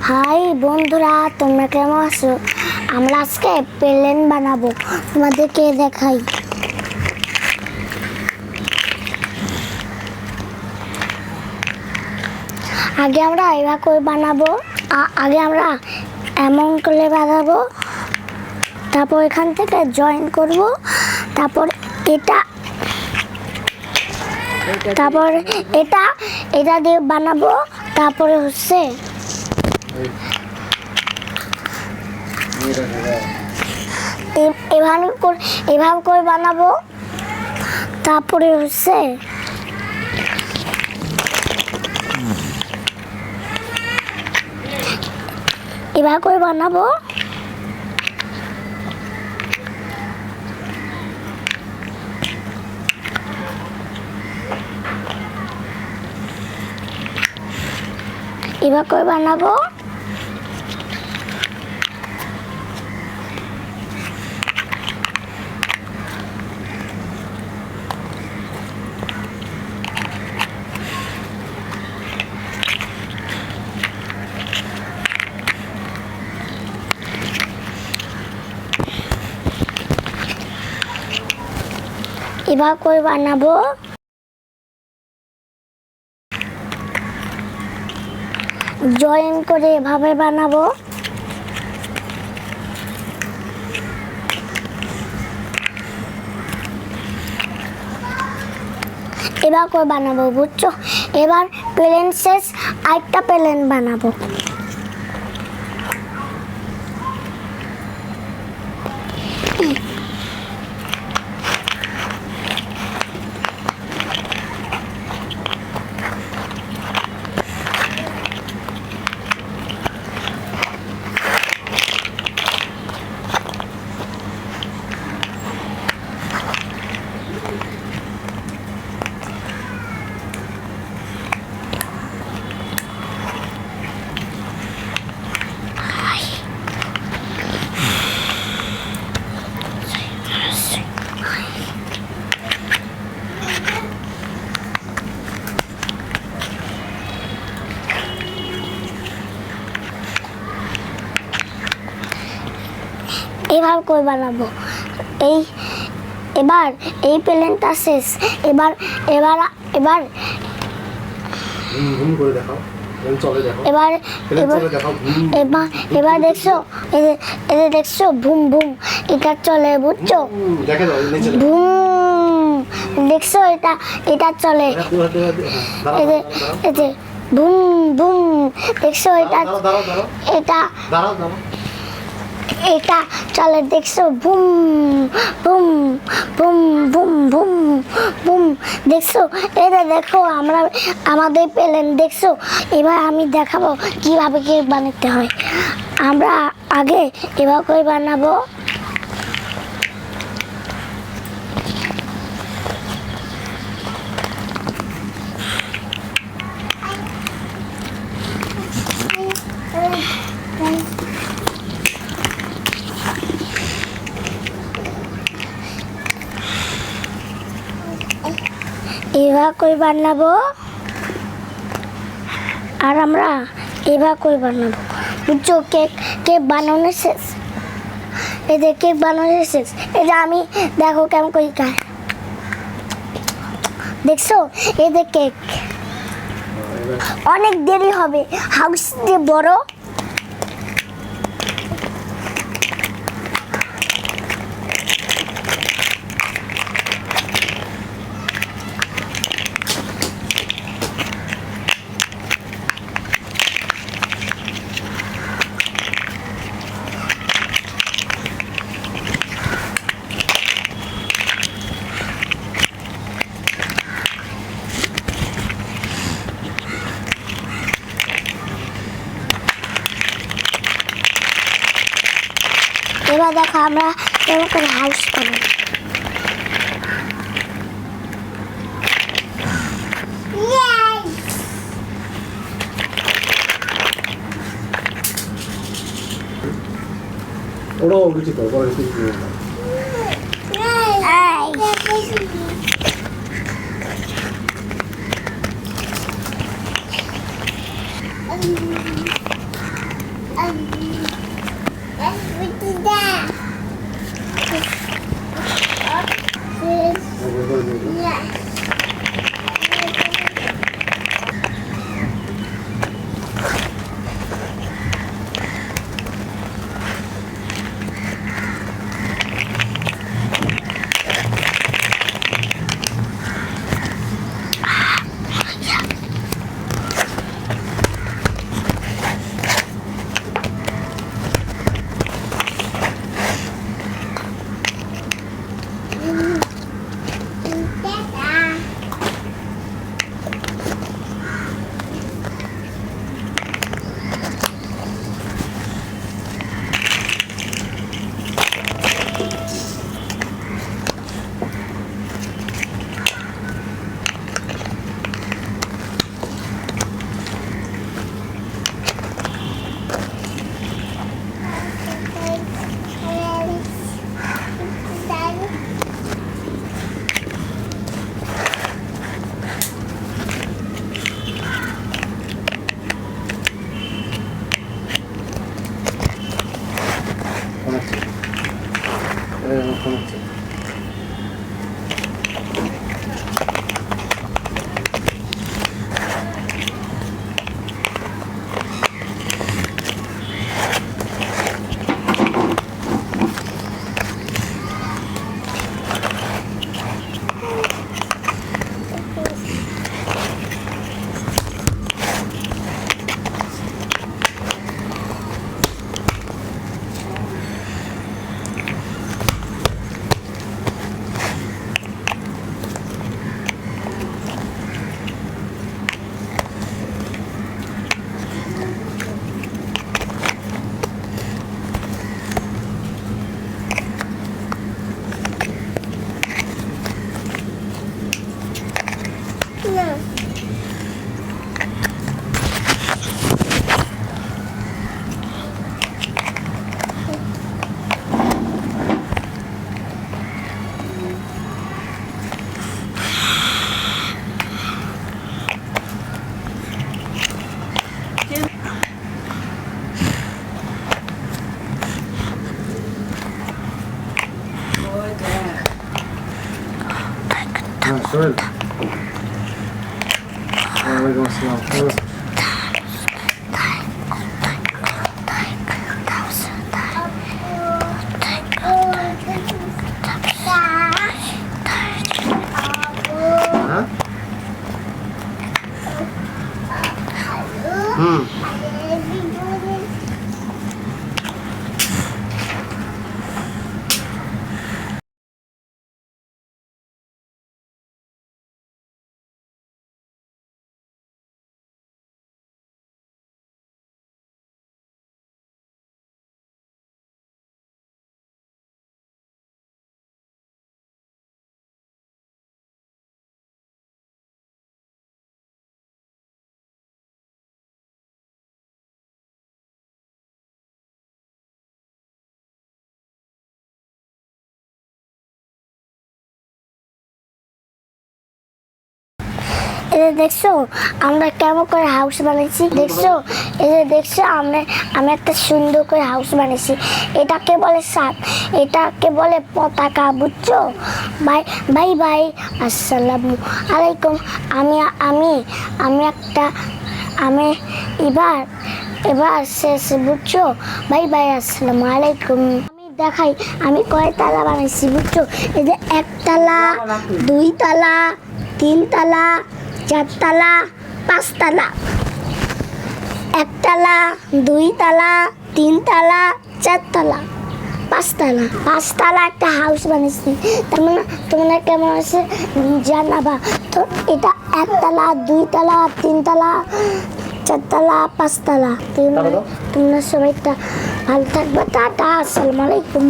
High বন্ধুরা, তোমরা কেমন আছো? আমরা আজকে প্লেন বানাবো, তোমাদেরকে দেখাই। আগে আমরা এভাবে করে বানাবো, আগে আমরা এমন করে বানাবো, তারপর এখান থেকে জয়েন করব, তারপর এটা এটা দিয়ে বানাবো, তারপরে হচ্ছে এভাবে করে বানাবো, তারপরে হচ্ছে এভাবে করে বানাবো, এভাবে করে বানাবো, এভাবে করে বানাবো, জয়েন করে এভাবে বানাবো, এবার করে বানাবো, বুঝছো? এবার প্লেন শেষ, আরেকটা প্লেন বানাবো। এভাবে করে বানাবো। এবার এই প্লেনটা শেষ। এবার এবার এবার করে দেখাও, চলে দেখো। এবার এবার দেখছো, এই যে দেখছো, ভুম ভুম এটা চলে, বুঝছো? দেখে দাও, নিচে ভুম, দেখছো? এটা চলে, এই যে ভুম ভুম, দেখছো? এটা চলে, দেখছো? Boom boom boom boom boom boom, দেখছো? এটা দেখো, আমাদের প্লেন, দেখছো? এবার আমি দেখাবো কিভাবে কেক বানাতে হয়। আমরা আগে এভাবে করে বানাবো, এভাবে করে বানাবো, আর আমরা এভাবে করে বানাবো, বুঝছো? কেক বানানো শেষ, এই যে কেক বানানো শেষ। এই যে আমি দেখো কেমন করে খাই, দেখছো? এই যে কেক, অনেক দেরি হবে, হাউস যে বড়। এবার দেখো আমরা কেমন করে হাউস বানাবো। ওরাও কিছু তো বড় কিছু ফোন হচ্ছে। হ্যাঁ শোনেন, ওয়ালাইকুম আসসালাম। হ্যাঁ হুম এই দেখছো আমরা কেমন করে হাউস বানিয়েছি, দেখছো এই যে দেখছো আমি একটা সুন্দর করে হাউস বানিয়েছি। এটাকে বলে ছাদ, এটাকে বলে পতাকা, বুঝছো? বাই বাই বাই, আসসালামু আলাইকুম। আমি আমি আমি একটা আমি এবার শেষ, বুঝছো? বাই বাই, আসসালামু আলাইকুম। আমি দেখাই আমি কয়তলা বানাইছি, বুঝছো? এই যে 1 তলা, 2 তলা, 3 তলা, 4 তলা, 5 তলা। 1 তলা, 2 তলা, 3 তলা, 4 তলা, 5 তলা। 5 তলা একটা হাউস বানিয়েছি। তোমরা কেমন আছে জানাবা তো। এটা 1 তলা, 2 তলা, 3 তলা, 4 তলা, 5 তলা। তোমরা সবাই ভালো থাকবে। টাটা, আসসালামু আলাইকুম।